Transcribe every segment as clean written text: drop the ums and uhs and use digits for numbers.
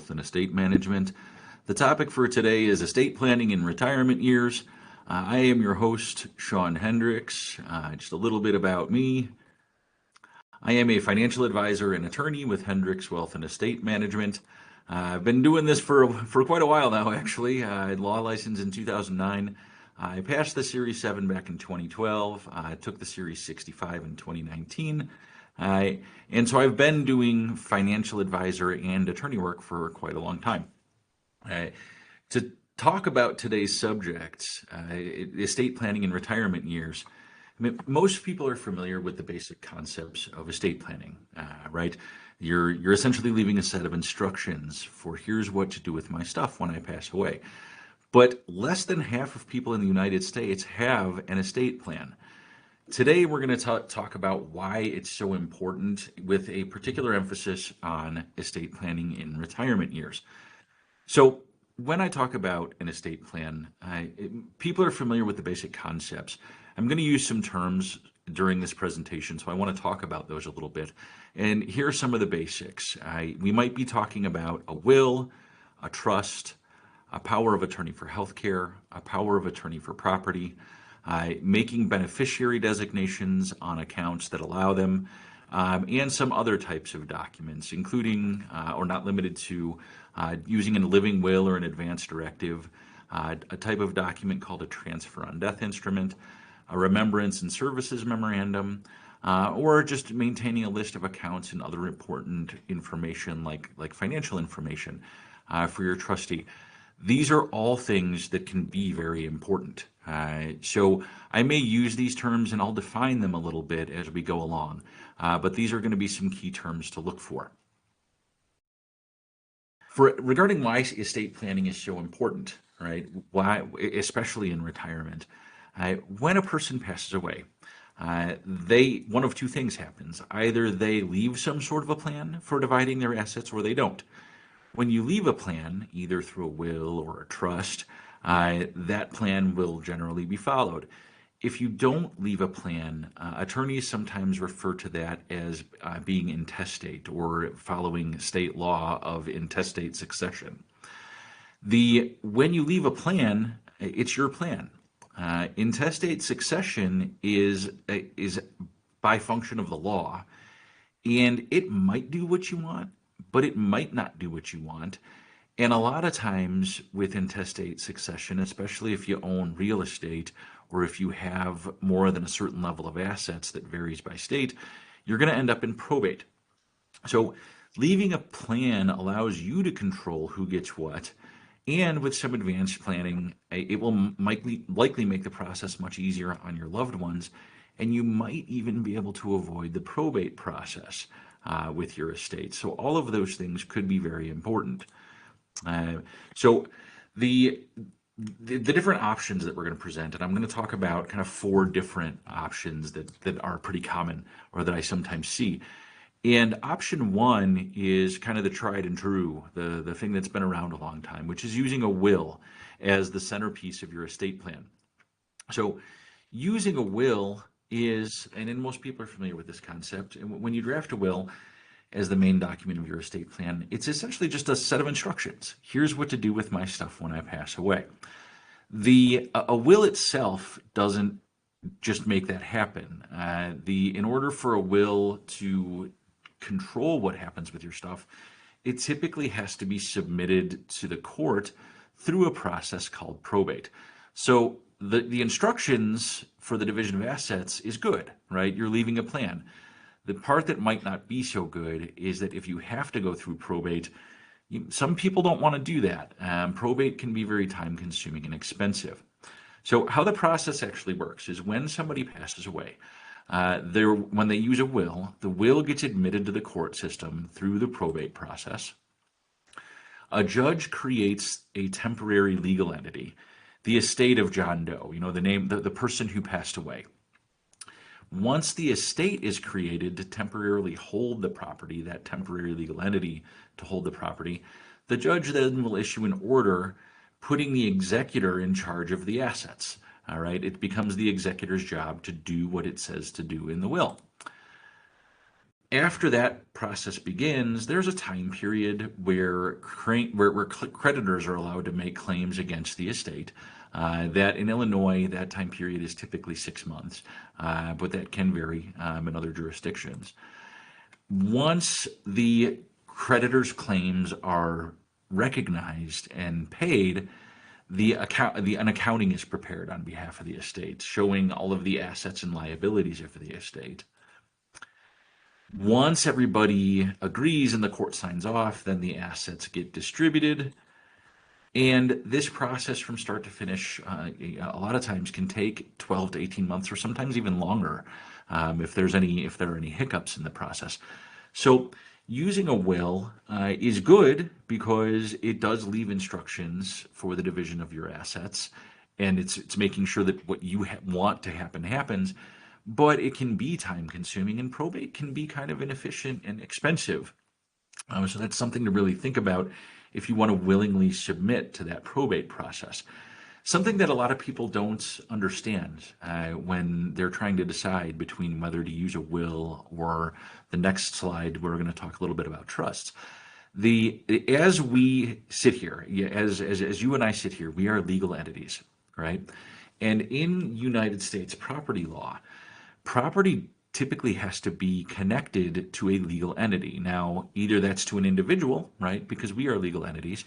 Wealth and Estate Management. The topic for today is estate planning in retirement years. I am your host, Sean Hendricks. Just a little bit about me. I am a financial advisor and attorney with Hendricks Wealth and Estate Management. I've been doing this for quite a while now, actually. I had law license in 2009. I passed the Series 7 back in 2012. I took the Series 65 in 2019. And so I've been doing financial advisor and attorney work for quite a long time. To talk about today's subject, estate planning in retirement years, I mean, most people are familiar with the basic concepts of estate planning, right? You're essentially leaving a set of instructions for here's what to do with my stuff when I pass away. But less than half of people in the United States have an estate plan. Today, we're going to talk about why it's so important with a particular emphasis on estate planning in retirement years. So when I talk about an estate plan, people are familiar with the basic concepts. I'm going to use some terms during this presentation, so I want to talk about those a little bit. And here are some of the basics. We might be talking about a will, a trust, a power of attorney for healthcare, a power of attorney for property, making beneficiary designations on accounts that allow them, and some other types of documents, including or not limited to using a living will or an advance directive, a type of document called a transfer on death instrument, a remembrance and services memorandum, or just maintaining a list of accounts and other important information like financial information for your trustee. These are all things that can be very important. So I may use these terms and I'll define them a little bit as we go along, but these are going to be some key terms to look for. Regarding why estate planning is so important, right? Why, especially in retirement, when a person passes away, one of two things happens. Either they leave some sort of a plan for dividing their assets or they don't. When you leave a plan, either through a will or a trust, that plan will generally be followed. If you don't leave a plan, attorneys sometimes refer to that as being intestate or following state law of intestate succession. When you leave a plan, it's your plan. Intestate succession is by function of the law, and it might do what you want, but it might not do what you want. And a lot of times with intestate succession, especially if you own real estate or if you have more than a certain level of assets that varies by state, you're going to end up in probate. So leaving a plan allows you to control who gets what. And with some advanced planning, it will likely make the process much easier on your loved ones. And you might even be able to avoid the probate process with your estate. So all of those things could be very important. So the different options that we're going to present, and I'm going to talk about kind of 4 different options that are pretty common or that I sometimes see. And option 1 is kind of the tried and true, the thing that's been around a long time, which is using a will as the centerpiece of your estate plan. So using a will is, and most people are familiar with this concept, and when you draft a will as the main document of your estate plan, it's essentially just a set of instructions. Here's what to do with my stuff when I pass away. A will itself doesn't just make that happen. In order for a will to control what happens with your stuff, it typically has to be submitted to the court through a process called probate. So the instructions for the division of assets is good, right? You're leaving a plan. The part that might not be so good is that if you have to go through probate, some people don't want to do that. Probate can be very time consuming and expensive. So how the process actually works is when somebody passes away, when they use a will, the will gets admitted to the court system through the probate process. A judge creates a temporary legal entity, the estate of John Doe, the person who passed away. Once the estate is created to temporarily hold the property, that temporary legal entity to hold the property, the judge then will issue an order putting the executor in charge of the assets. All right, it becomes the executor's job to do what it says to do in the will. After that process begins, there's a time period where creditors are allowed to make claims against the estate. That in Illinois, that time period is typically 6 months, but that can vary in other jurisdictions. Once the creditor's claims are recognized and paid, an accounting is prepared on behalf of the estate, showing all of the assets and liabilities of the estate. Once everybody agrees and the court signs off, then the assets get distributed. And this process from start to finish, a lot of times can take 12 to 18 months or sometimes even longer if there are any hiccups in the process. So using a will is good because it does leave instructions for the division of your assets, and it's making sure that what you want to happen happens. But it can be time consuming, and probate can be kind of inefficient and expensive. So that's something to really think about if you want to willingly submit to that probate process. Something that a lot of people don't understand when they're trying to decide between whether to use a will or the next slide, we're going to talk a little bit about trusts. As we sit here, as you and I sit here, we are legal entities, right? And in United States property law, property typically has to be connected to a legal entity. Now, either that's to an individual, right, because we are legal entities,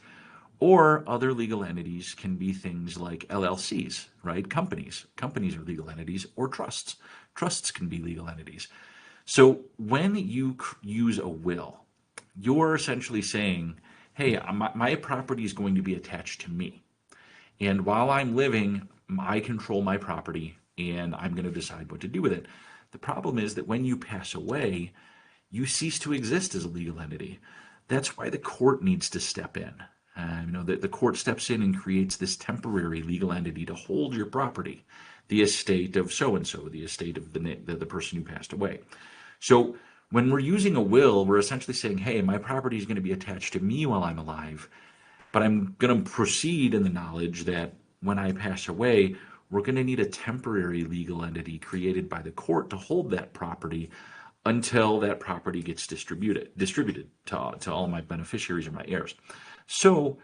or other legal entities can be things like LLCs, right, companies. Companies are legal entities, or trusts. Trusts can be legal entities. So when you use a will, you're essentially saying, hey, my property is going to be attached to me. And while I'm living, I control my property and I'm going to decide what to do with it. The problem is that when you pass away, you cease to exist as a legal entity. That's why the court needs to step in. The court steps in and creates this temporary legal entity to hold your property, the estate of so-and-so, the estate of the person who passed away. So when we're using a will, we're essentially saying, hey, my property is going to be attached to me while I'm alive, but I'm going to proceed in the knowledge that when I pass away, we're going to need a temporary legal entity created by the court to hold that property until that property gets distributed to all my beneficiaries or my heirs. So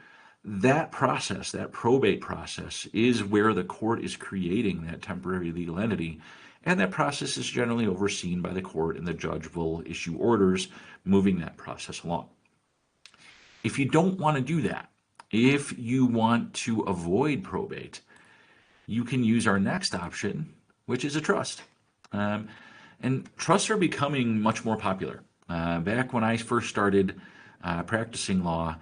that process, that probate process, is where the court is creating that temporary legal entity. And that process is generally overseen by the court, and the judge will issue orders moving that process along. If you don't want to do that, if you want to avoid probate, you can use our next option, which is a trust. And trusts are becoming much more popular. Back when I first started practicing law,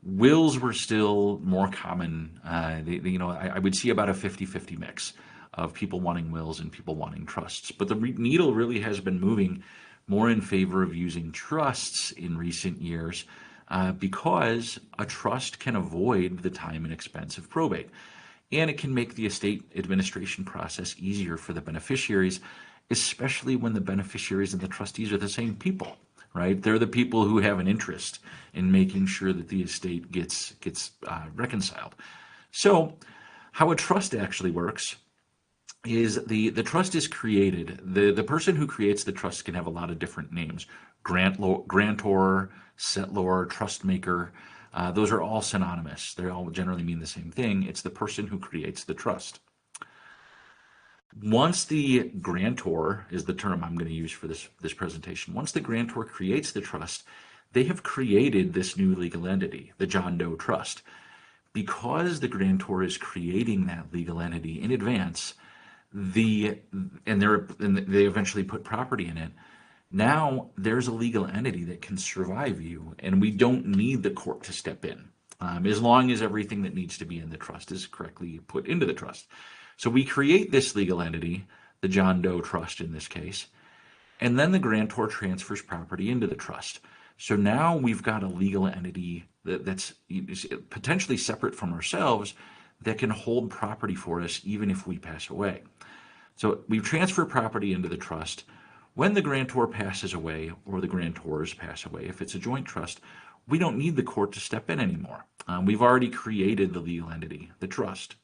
wills were still more common. I would see about a 50-50 mix of people wanting wills and people wanting trusts. But the needle really has been moving more in favor of using trusts in recent years because a trust can avoid the time and expense of probate. And it can make the estate administration process easier for the beneficiaries, especially when the beneficiaries and the trustees are the same people, right? They're the people who have an interest in making sure that the estate gets reconciled. So how a trust actually works is the trust is created. The person who creates the trust can have a lot of different names: grantor, settlor, trust maker. Those are all synonymous. They all generally mean the same thing. It's the person who creates the trust. Once the grantor is the term I'm going to use for this presentation. Once the grantor creates the trust, they have created this new legal entity, the John Doe Trust. Because the grantor is creating that legal entity in advance, they eventually put property in it. Now there's a legal entity that can survive you, and we don't need the court to step in, as long as everything that needs to be in the trust is correctly put into the trust. So we create this legal entity, the John Doe Trust in this case, and then the grantor transfers property into the trust. So now we've got a legal entity that's potentially separate from ourselves that can hold property for us even if we pass away. So we transfer property into the trust. When the grantor passes away, or the grantors pass away, if it's a joint trust, we don't need the court to step in anymore. We've already created the legal entity, the trust,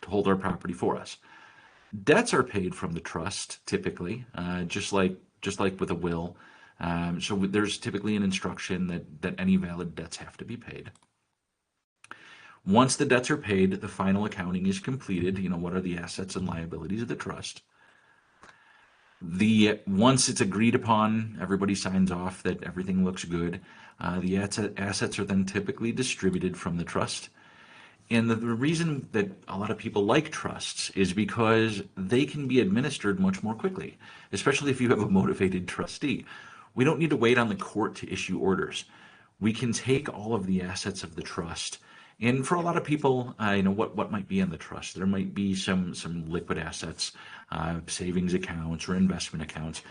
to hold our property for us. Debts are paid from the trust, typically, just like with a will. So there's typically an instruction that any valid debts have to be paid. Once the debts are paid, the final accounting is completed. What are the assets and liabilities of the trust? Once it's agreed upon, everybody signs off that everything looks good. The assets are then typically distributed from the trust. And the reason that a lot of people like trusts is because they can be administered much more quickly, especially if you have a motivated trustee. We don't need to wait on the court to issue orders. We can take all of the assets of the trust. And for a lot of people, what might be in the trust? There might be some liquid assets, savings accounts or investment accounts.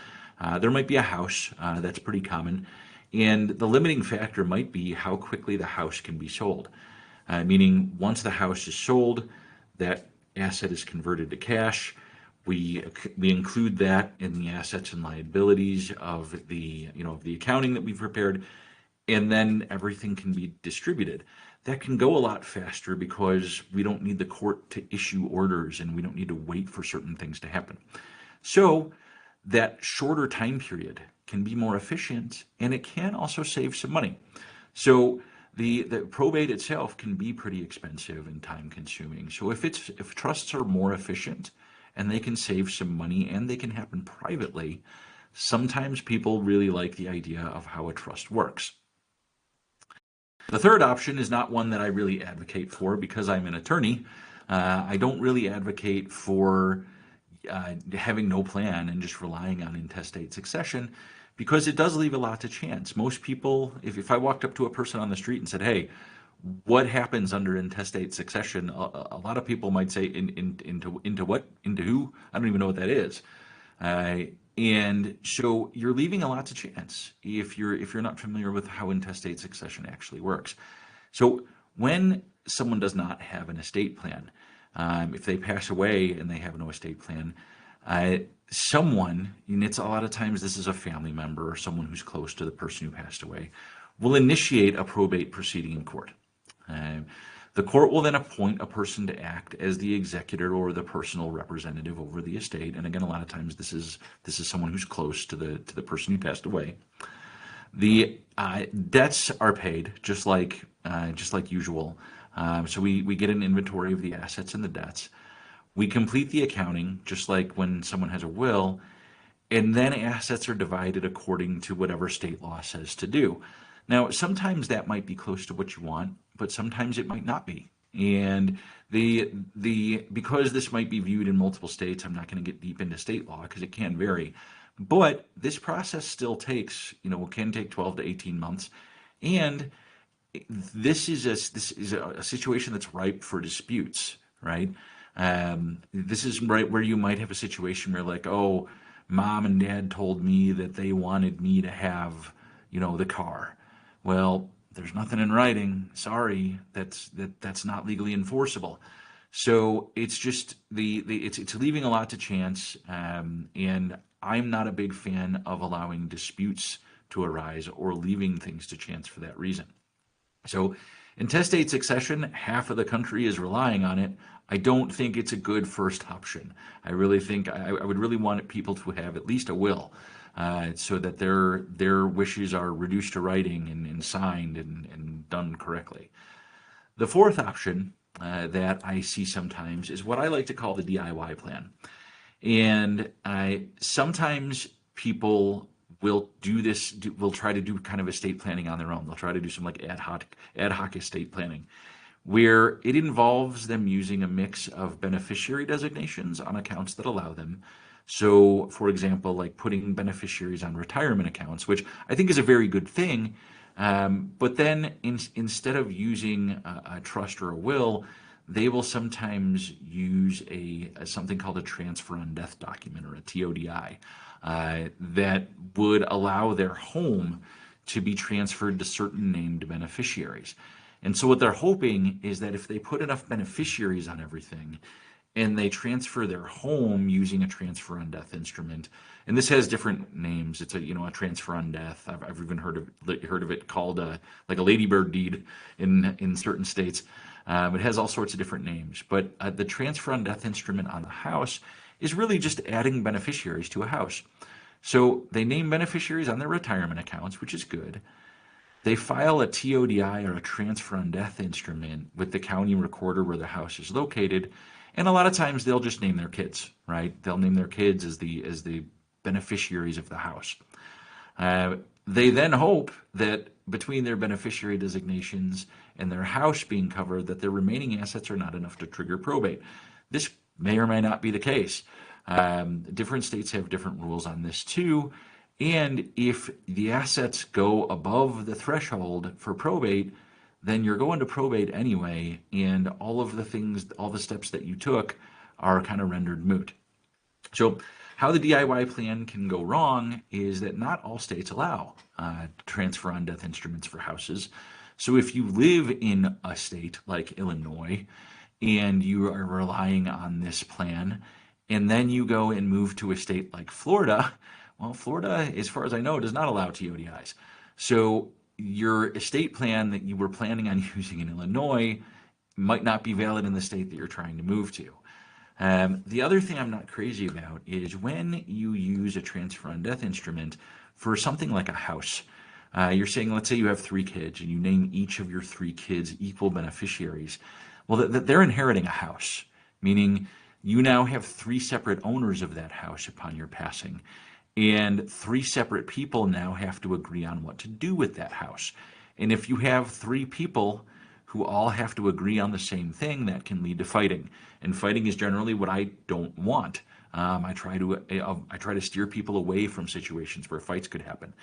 There might be a house, that's pretty common. And the limiting factor might be how quickly the house can be sold. Meaning once the house is sold, that asset is converted to cash. We include that in the assets and liabilities of the accounting that we've prepared, and then everything can be distributed. That can go a lot faster because we don't need the court to issue orders and we don't need to wait for certain things to happen. So that shorter time period can be more efficient, and it can also save some money. So the probate itself can be pretty expensive and time consuming. So if trusts are more efficient and they can save some money and they can happen privately, sometimes people really like the idea of how a trust works. The third option is not one that I really advocate for because I'm an attorney. I don't really advocate for having no plan and just relying on intestate succession because it does leave a lot to chance. Most people, if I walked up to a person on the street and said, hey, what happens under intestate succession? A lot of people might say, into what? Into who? I don't even know what that is. And so you're leaving a lot to chance if you're not familiar with how intestate succession actually works. So when someone does not have an estate plan, if they pass away and they have no estate plan, someone, and it's a lot of times this is a family member or someone who's close to the person who passed away, will initiate a probate proceeding in court. The court will then appoint a person to act as the executor or the personal representative over the estate. And again, a lot of times this is someone who's close to the person who passed away. The debts are paid just like usual. So we get an inventory of the assets and the debts. We complete the accounting just like when someone has a will, and then assets are divided according to whatever state law says to do. Now, sometimes that might be close to what you want, but sometimes it might not be. And because this might be viewed in multiple states, I'm not going to get deep into state law because it can vary. But this process still takes, can take 12 to 18 months. And this is a situation that's ripe for disputes, right? This is right where you might have a situation where like, oh, mom and dad told me that they wanted me to have, the car. Well, there's nothing in writing. Sorry, that's not legally enforceable. So it's just it's leaving a lot to chance, and I'm not a big fan of allowing disputes to arise or leaving things to chance for that reason. So intestate succession, half of the country is relying on it. I don't think it's a good first option. I really think I would really want people to have at least a will, so that their wishes are reduced to writing and signed and done correctly. The fourth option that I see sometimes is what I like to call the DIY plan. And sometimes people will do this, will try to do kind of estate planning on their own. They'll try to do some like ad hoc estate planning, where it involves them using a mix of beneficiary designations on accounts that allow them. So, for example, like putting beneficiaries on retirement accounts, which I think is a very good thing. But then instead of using a trust or a will, they will sometimes use something called a transfer on death document or a TODI that would allow their home to be transferred to certain named beneficiaries. And so what they're hoping is that if they put enough beneficiaries on everything and they transfer their home using a transfer on death instrument, and this has different names. It's a transfer on death. I've even heard of it called like a ladybird deed in certain states. It has all sorts of different names, but the transfer on death instrument on the house is really just adding beneficiaries to a house. So they name beneficiaries on their retirement accounts, which is good. They file a TODI or a transfer on death instrument with the county recorder where the house is located. And a lot of times they'll just name their kids, right? They'll name their kids as the beneficiaries of the house. They then hope that between their beneficiary designations and their house being covered, that their remaining assets are not enough to trigger probate. This may or may not be the case. Different states have different rules on this too. And if the assets go above the threshold for probate, then you're going to probate anyway, and all of the things, all the steps that you took are kind of rendered moot. So how the DIY plan can go wrong is that not all states allow transfer on death instruments for houses. So if you live in a state like Illinois and you are relying on this plan, and then you go and move to a state like Florida, well, Florida, as far as I know, does not allow TODIs. So your estate plan that you were planning on using in Illinois might not be valid in the state that you're trying to move to. The other thing I'm not crazy about is when you use a transfer on death instrument for something like a house. You're saying, let's say you have 3 kids and you name each of your 3 kids equal beneficiaries. Well, they're inheriting a house, meaning you now have 3 separate owners of that house upon your passing. And 3 separate people now have to agree on what to do with that house. And if you have 3 people who all have to agree on the same thing, that can lead to fighting. And fighting is generally what I don't want. I try to steer people away from situations where fights could happen.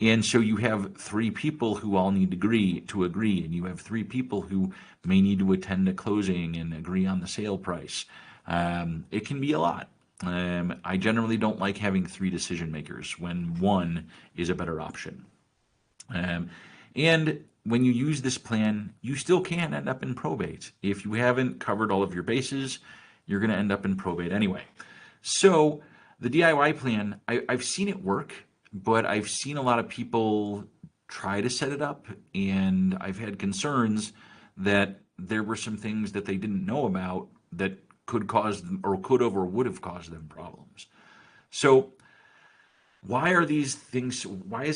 And so you have 3 people who all need to agree, and you have 3 people who may need to attend a closing and agree on the sale price. It can be a lot. I generally don't like having 3 decision makers when one is a better option. And when you use this plan, you still can end up in probate. If you haven't covered all of your bases, you're going to end up in probate anyway. So the DIY plan, I've seen it work, but I've seen a lot of people try to set it up, and I've had concerns that there were some things that they didn't know about that could cause them, or could have or would have caused them problems. So why is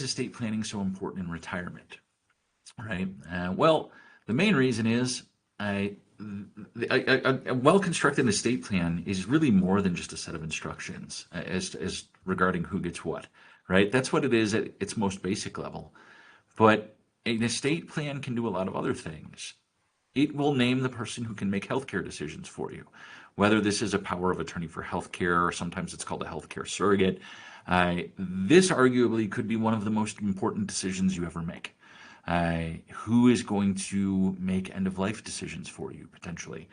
estate planning so important in retirement? Right. Well, the main reason is a well-constructed estate plan is really more than just a set of instructions as regarding who gets what, right? That's what it is at its most basic level. But an estate plan can do a lot of other things. It will name the person who can make healthcare decisions for you, whether this is a power of attorney for healthcare, or sometimes it's called a healthcare surrogate. This arguably could be one of the most important decisions you ever make. Who is going to make end-of-life decisions for you, potentially?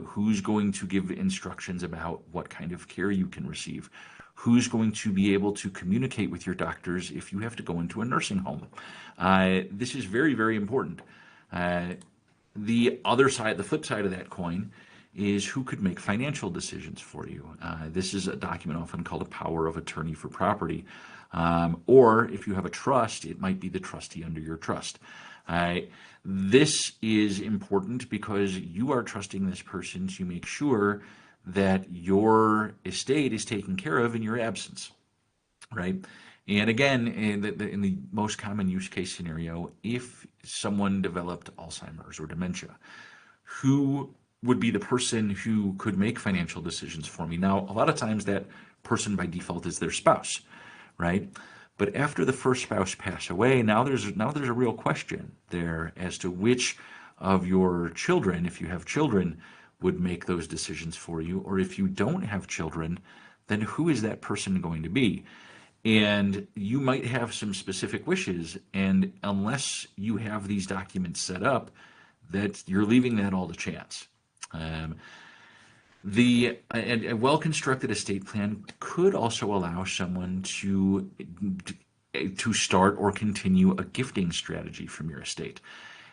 Who's going to give instructions about what kind of care you can receive? Who's going to be able to communicate with your doctors if you have to go into a nursing home? This is very, very important. The flip side of that coin is who could make financial decisions for you. This is a document often called a power of attorney for property. Or if you have a trust, it might be the trustee under your trust. This is important because you are trusting this person to make sure that your estate is taken care of in your absence, right? And again, in the most common use case scenario, if someone developed Alzheimer's or dementia, who would be the person who could make financial decisions for me? Now, a lot of times that person by default is their spouse, right? But after the first spouse passed away, now there's a real question there as to which of your children, if you have children, would make those decisions for you, or if you don't have children, then who is that person going to be? And you might have some specific wishes, and unless you have these documents set up, that you're leaving that all to chance. A well-constructed estate plan could also allow someone to start or continue a gifting strategy from your estate.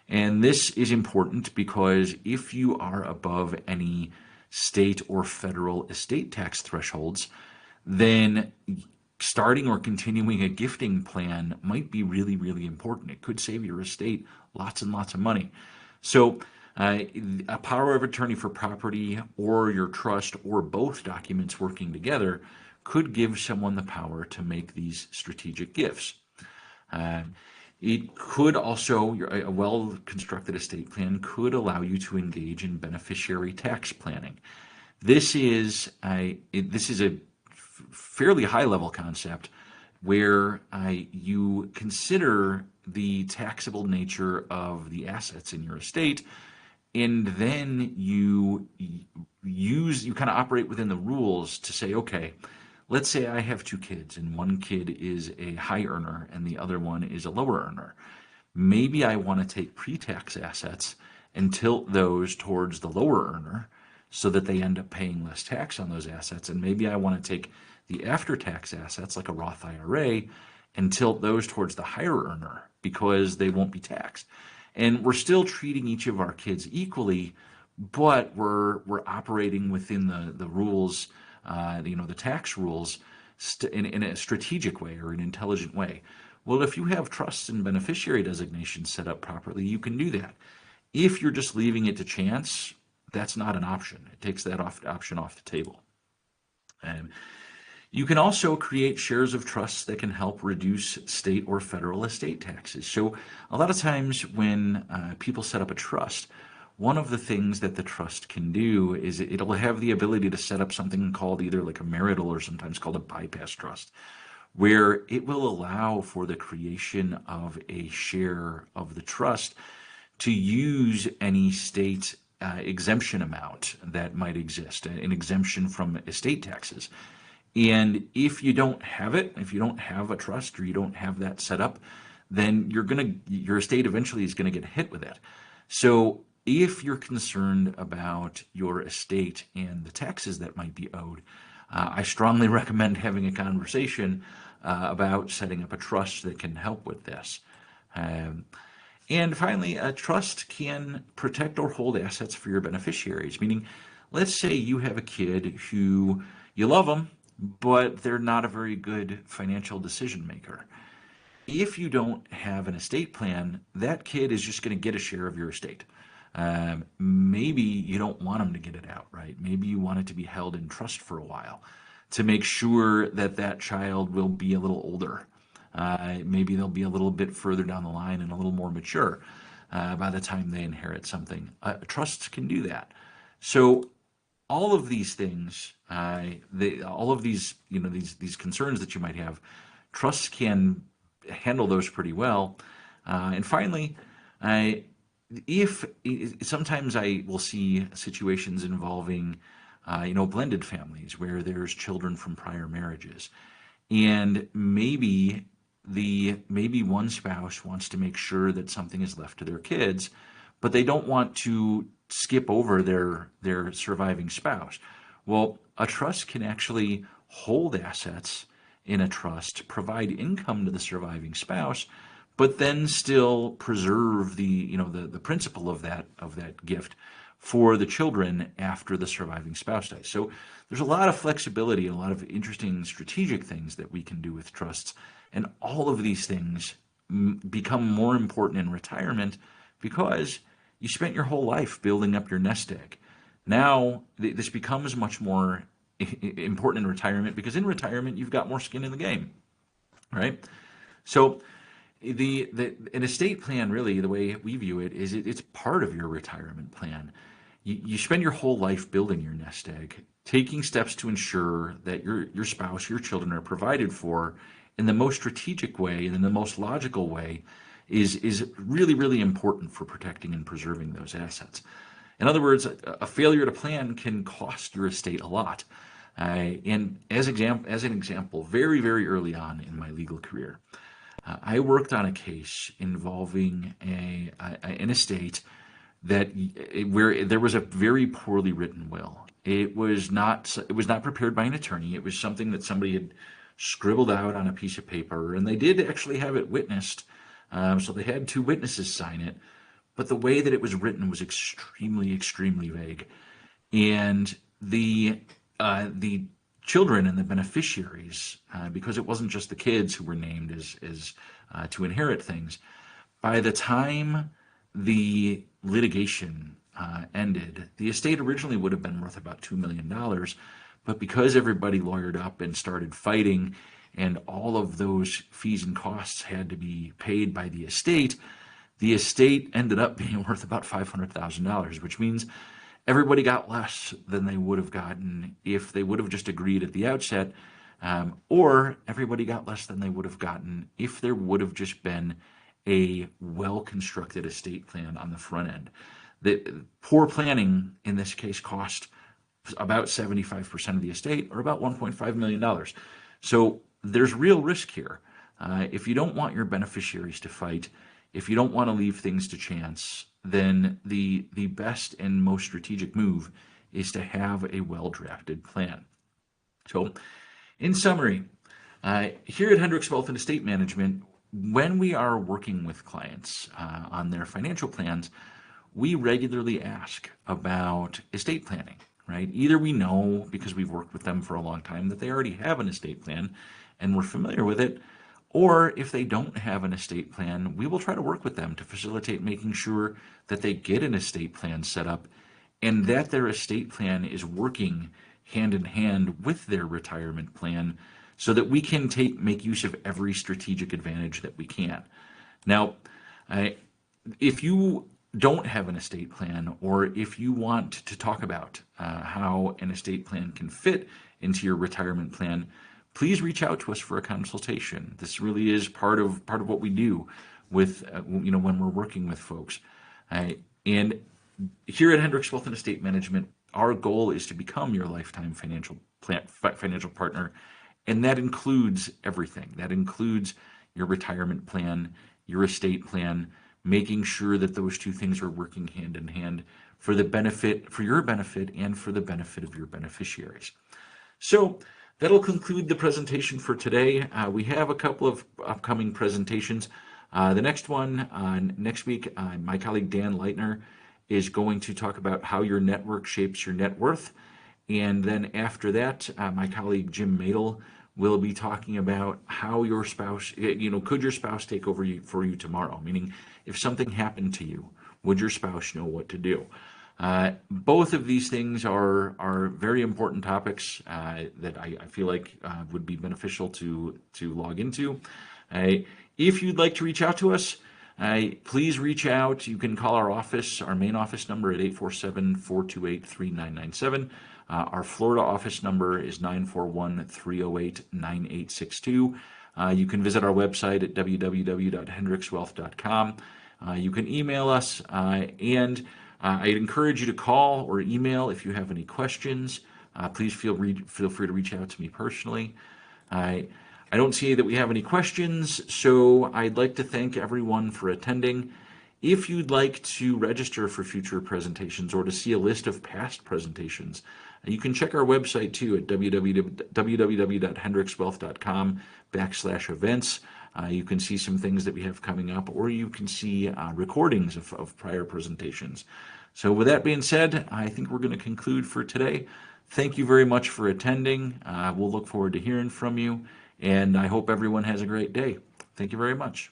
And this is important because if you are above any state or federal estate tax thresholds, then starting or continuing a gifting plan might be really, really important. It could save your estate lots and lots of money. So a power of attorney for property or your trust or both documents working together could give someone the power to make these strategic gifts. Uh, it could also, a well-constructed estate plan could allow you to engage in beneficiary tax planning. This is a fairly high-level concept where you consider the taxable nature of the assets in your estate, and then you kind of operate within the rules to say, okay, let's say I have two kids, and one kid is a high earner and the other one is a lower earner. Maybe I want to take pre-tax assets and tilt those towards the lower earner so that they end up paying less tax on those assets. And maybe I want to take the after-tax assets, like a Roth IRA, and tilt those towards the higher earner because they won't be taxed. And we're still treating each of our kids equally, but we're operating within the rules, the tax rules, in a strategic way or an intelligent way. Well, if you have trusts and beneficiary designations set up properly, you can do that. If you're just leaving it to chance, that's not an option. It takes that option off the table. And you can also create shares of trusts that can help reduce state or federal estate taxes. So a lot of times when people set up a trust, one of the things that the trust can do is it'll have the ability to set up something called either like a marital or sometimes called a bypass trust, where it will allow for the creation of a share of the trust to use any state exemption amount that might exist, an exemption from estate taxes. And if you don't have it, if you don't have a trust or you don't have that set up, then your estate eventually is going to get hit with it. So if you're concerned about your estate and the taxes that might be owed, I strongly recommend having a conversation about setting up a trust that can help with this. And finally, a trust can protect or hold assets for your beneficiaries, meaning let's say you have a kid who you love them, but they're not a very good financial decision maker. If you don't have an estate plan, that kid is just going to get a share of your estate. Maybe you don't want them to get it outright. Maybe you want it to be held in trust for a while to make sure that that child will be a little older. Maybe they'll be a little bit further down the line and a little more mature by the time they inherit something. Trusts can do that. So all of these things, all of these, these concerns that you might have, trusts can handle those pretty well. And finally, if sometimes I will see situations involving, blended families where there's children from prior marriages, and maybe one spouse wants to make sure that something is left to their kids, but they don't want to skip over their surviving spouse. Well, a trust can actually hold assets in a trust, provide income to the surviving spouse, but then still preserve the principle of that gift for the children after the surviving spouse dies. So there's a lot of flexibility and a lot of interesting strategic things that we can do with trusts, and all of these things become more important in retirement because you spent your whole life building up your nest egg. Now, this becomes much more important in retirement because in retirement, you've got more skin in the game, right? So an estate plan, really, the way we view it, is it's part of your retirement plan. You spend your whole life building your nest egg, taking steps to ensure that your spouse, your children are provided for in the most strategic way and in the most logical way is really, really important for protecting and preserving those assets. In other words, a failure to plan can cost your estate a lot. And as an example, very, very early on in my legal career, I worked on a case involving an estate where there was a very poorly written will. It was not prepared by an attorney. It was something that somebody had scribbled out on a piece of paper, and they did actually have it witnessed. So they had two witnesses sign it, but the way that it was written was extremely, extremely vague. And the children and the beneficiaries, because it wasn't just the kids who were named as to inherit things, by the time the litigation ended, the estate originally would have been worth about $2 million, But because everybody lawyered up and started fighting, and all of those fees and costs had to be paid by the estate ended up being worth about $500,000, which means everybody got less than they would have gotten if they would have just agreed at the outset, or everybody got less than they would have gotten if there would have just been a well-constructed estate plan on the front end. The poor planning in this case cost about 75% of the estate, or about $1.5 million. So there's real risk here. If you don't want your beneficiaries to fight, if you don't want to leave things to chance, then the best and most strategic move is to have a well-drafted plan. So, in summary, here at Hendricks Wealth and Estate Management, when we are working with clients on their financial plans, we regularly ask about estate planning, right? Either we know, because we've worked with them for a long time, that they already have an estate plan and we're familiar with it, or if they don't have an estate plan, we will try to work with them to facilitate making sure that they get an estate plan set up and that their estate plan is working hand in hand with their retirement plan so that we can make use of every strategic advantage that we can. Now, if you don't have an estate plan, or if you want to talk about how an estate plan can fit into your retirement plan, please reach out to us for a consultation. This really is part of what we do with when we're working with folks. And here at Hendricks Wealth and Estate Management, our goal is to become your lifetime financial partner, and that includes everything. That includes your retirement plan, your estate plan, making sure that those two things are working hand in hand for your benefit, and for the benefit of your beneficiaries. So that'll conclude the presentation for today. We have a couple of upcoming presentations. The next one next week, my colleague Dan Leitner is going to talk about how your network shapes your net worth. And then after that, my colleague Jim Madel will be talking about how your spouse, could your spouse take over for you tomorrow? Meaning, if something happened to you, would your spouse know what to do? Both of these things are very important topics that I feel like would be beneficial to log into. If you'd like to reach out to us, please reach out. You can call our main office number at 847-428-3997. Our Florida office number is 941-308-9862. You can visit our website at www.hendrickswealth.com. You can email us, and I'd encourage you to call or email if you have any questions. Please feel free to reach out to me personally. I don't see that we have any questions, so I'd like to thank everyone for attending. If you'd like to register for future presentations or to see a list of past presentations, you can check our website too at www.hendrickswealth.com/events. You can see some things that we have coming up, or you can see recordings of prior presentations. So with that being said, I think we're going to conclude for today. Thank you very much for attending. We'll look forward to hearing from you, and I hope everyone has a great day. Thank you very much.